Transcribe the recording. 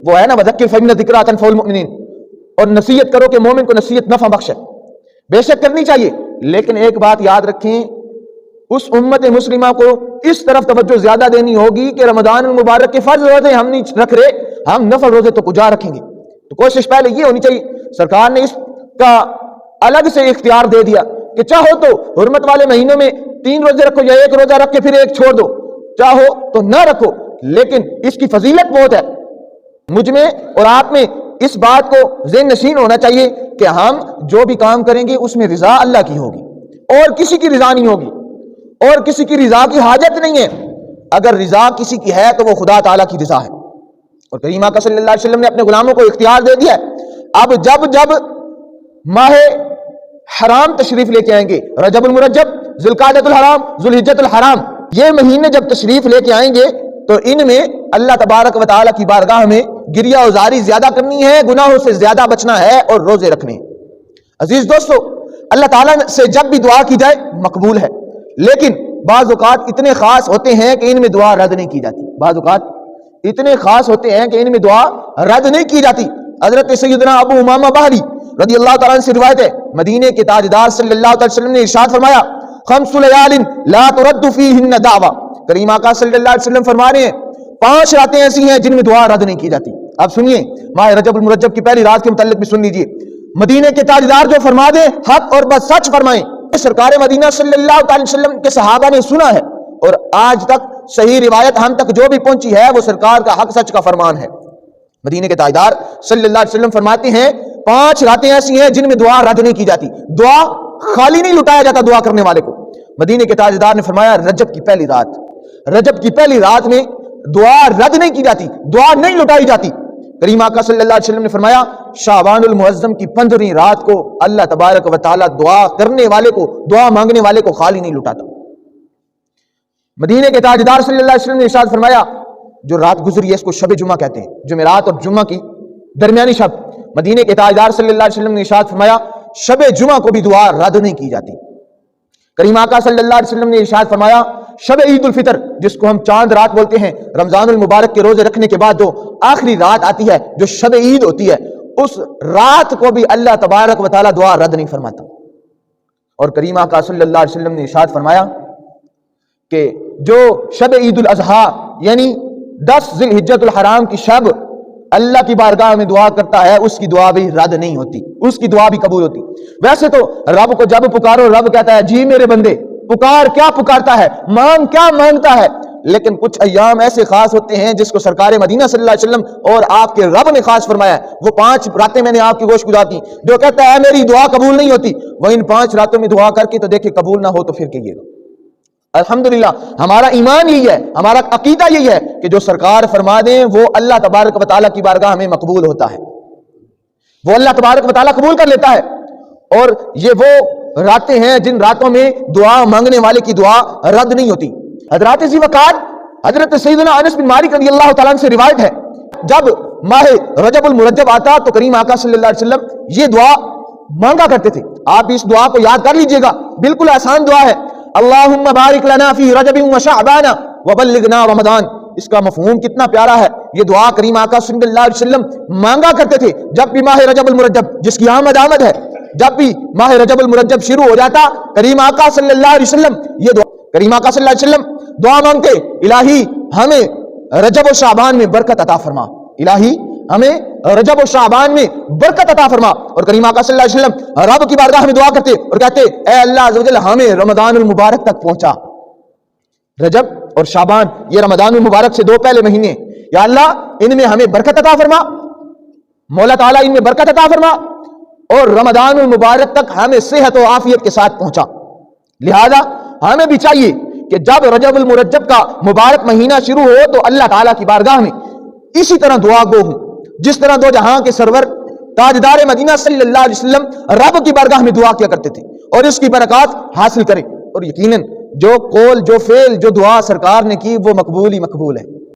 وہ ہے نا وذکر فإن الذکریٰ تنفع المؤمنین، اور نصیحت کرو کہ مومن کو نصیحت نفع بخش ہے، بے شک کرنی چاہیے، لیکن ایک بات یاد رکھیں، اس امت مسلمہ کو اس طرف توجہ زیادہ دینی ہوگی کہ رمضان المبارک کے فرض روزے ہم نہیں رکھ رہے، ہم نفل روزے تو کجا رکھیں گے؟ تو کوشش پہلے یہ ہونی چاہیے، سرکار نے اس کا الگ سے اختیار دے دیا کہ چاہو تو حرمت والے مہینوں میں 3 روزے رکھو یا 1 روزہ رکھ کے پھر 1 چھوڑ دو، چاہو تو نہ رکھو، لیکن اس کی فضیلت بہت ہے۔ مجھ میں اور آپ میں اس بات کو ذہن نشین ہونا چاہیے کہ ہم جو بھی کام کریں گے اس میں رضا اللہ کی ہوگی، اور کسی کی رضا نہیں ہوگی، اور کسی کی رضا کی حاجت نہیں ہے۔ اگر رضا کسی کی ہے تو وہ خدا تعالیٰ کی رضا ہے، اور کریم آقا صلی اللہ علیہ وسلم نے اپنے غلاموں کو اختیار دے دیا ہے۔ اب جب ماہ حرام تشریف لے کے آئیں گے، رجب المرجب، ذوالقعدۃ الحرام، ذوالحجۃ الحرام، یہ مہینے جب تشریف لے کے آئیں گے تو ان میں اللہ تبارک و تعالیٰ کی بارگاہ میں گریہ وزاری زیادہ کرنی ہے، گناہوں سے زیادہ بچنا ہے، اور روزے رکھنے ہیں۔ عزیز دوستو، اللہ تعالیٰ سے جب بھی دعا کی جائے مقبول ہے، لیکن بعض اوقات اتنے خاص ہوتے ہیں کہ ان میں دعا رد نہیں کی جاتی، بعض اوقات اتنے خاص ہوتے ہیں کہ ان میں دعا رد نہیں کی جاتی۔ حضرت سیدنا ابو امامہ باہلی رضی اللہ تعالیٰ عنہ سے روایت ہے، مدینے کے تاجدار صلی اللہ علیہ وسلم نے ارشاد فرمایا، 5 لیال لا ترد فیہن دعویٰ، کریم آقا صلی اللہ علیہ وسلم فرما رہے ہیں 5 راتیں ایسی ہیں جن میں دعا رد نہیں کی جاتی۔ اب سنیے ماہ رجب المرجب کی پہلی رات کے متعلق بھی سن لیجئے، مدینے کے تاجدار جو فرما دیں حق اور بس سچ فرمائیں، سرکار مدینہ صلی اللہ علیہ وسلم کے صحابہ نے سنا ہے، اور آج تک صحیح روایت ہم تک جو بھی پہنچی ہے وہ سرکار کا حق سچ کا فرمان ہے۔ مدینے کے تاجدار صلی اللہ علیہ وسلم فرماتے ہیں 5 راتیں ایسی ہیں جن میں دعا رد نہیں کی جاتی، دعا خالی نہیں لٹایا جاتا دعا کرنے والے کو۔ مدینے کے تاجدار نے فرمایا رجب کی پہلی رات، رجب کی پہلی رات میں دعا رد نہیں کی جاتی، دعا نہیں لٹائی جاتی۔ کریم آقا صلی اللہ علیہ وسلم نے فرمایا شعبان المعظم کی 15ویں رات کو اللہ تبارک و تعالیٰ دعا کرنے والے کو، دعا مانگنے والے کو خالی نہیں لٹاتا۔ مدینے کے تاجدار صلی اللہ علیہ وسلم نے ارشاد فرمایا جو رات گزری ہے اس کو شب جمعہ کہتے ہیں، جمعرات اور جمعہ کی درمیانی شب۔ مدینے کے تاجدار صلی اللہ علیہ وسلم نے ارشاد فرمایا شب جمعہ کو بھی دعا رد نہیں کی جاتی۔ کریم آقا صلی اللہ علیہ وسلم نے ارشاد فرمایا شب عید الفطر، جس کو ہم چاند رات بولتے ہیں، رمضان المبارک کے روزے رکھنے کے بعد جو آخری رات آتی ہے جو شب عید ہوتی ہے، اس رات کو بھی اللہ تبارک و تعالیٰ دعا رد نہیں فرماتا۔ اور کریم آقا صلی اللہ علیہ وسلم نے ارشاد فرمایا کہ جو شب عید الاضحیٰ یعنی 10 ذی الحجۃ الحرام کی شب اللہ کی بارگاہ میں دعا کرتا ہے، اس کی دعا بھی رد نہیں ہوتی، اس کی دعا بھی قبول ہوتی۔ ویسے تو رب کو جب پکارو رب کہتا ہے جی میرے بندے پکار، کیا پکارتا ہے، مانگ کیا مانگتا ہے، لیکن کچھ ایام ایسے خاص ہوتے ہیں جس کو سرکار مدینہ صلی اللہ علیہ وسلم اور آپ کے رب نے خاص فرمایا ہے۔ وہ 5 راتیں میں نے آپ کی گوش گزار دی، جو کہتا ہے میری دعا قبول نہیں ہوتی، وہ ان 5 راتوں میں دعا کر کے تو دیکھے قبول نہ ہو تو پھر کہیے گا۔ الحمدللہ ہمارا ایمان یہی ہے، ہمارا عقیدہ یہی ہے کہ جو سرکار فرما دیں وہ اللہ تبارک و تعالیٰ کی بارگاہ میں مقبول ہوتا ہے، وہ اللہ تبارک و تعالیٰ قبول کر لیتا ہے۔ اور یہ وہ راتیں ہیں جن راتوں میں دعا مانگنے والے کی دعا رد نہیں ہوتی۔ حضرات ذی وقار حضرت سیدنا انس بن مالک رضی اللہ تعالیٰ عنہ سے روایت ہے جب ماہ رجب المرجب آتا تو کریم آقا صلی اللہ علیہ وسلم یہ دعا مانگا کرتے تھے۔ آپ اس دعا کو یاد کر لیجئے گا، بالکل آسان دعا ہے، اللہم بارک لنا فی رجب و شعبان وبلغنا رمضان۔ اس کا مفہوم کتنا پیارا ہے، یہ دعا کریم آقا صلی اللہ علیہ وسلم مانگا کرتے تھے جب بھی ماہ رجب المرجب جس کی آمد ہے، جب بھی ماہ رجب المرجب شروع ہو جاتا کریم آقا صلی اللہ علیہ وسلم یہ دعا، کریم آقا صلی اللہ علیہ وسلم دعا مانگتے الہی ہمیں رجب و شعبان میں برکت عطا فرما، الہی ہمیں رجب و شعبان میں برکت عطا فرما۔ اور کریم آقا صلی اللہ علیہ وسلم رب کی بارگاہ میں دعا کرتے اور کہتے اے اللہ عز و جل ہمیں رمضان المبارک تک پہنچا۔ رجب اور شعبان یہ رمضان المبارک سے 2 پہلے مہینے، یا اللہ ان میں ہمیں برکت عطا فرما، مولا تعالیٰ ان میں برکت عطا فرما، اور رمضان المبارک تک ہمیں صحت و عافیت کے ساتھ پہنچا۔ لہذا ہمیں بھی چاہیے کہ جب رجب المرجب کا مبارک مہینہ شروع ہو تو اللہ تعالیٰ کی بارگاہ میں اسی طرح دعا گو ہوں جس طرح 2 جہاں کے سرور تاجدار مدینہ صلی اللہ علیہ وسلم رب کی بارگاہ میں دعا کیا کرتے تھے، اور اس کی برکات حاصل کریں۔ اور یقیناً جو قول جو فعل جو دعا سرکار نے کی وہ مقبول ہی مقبول ہے۔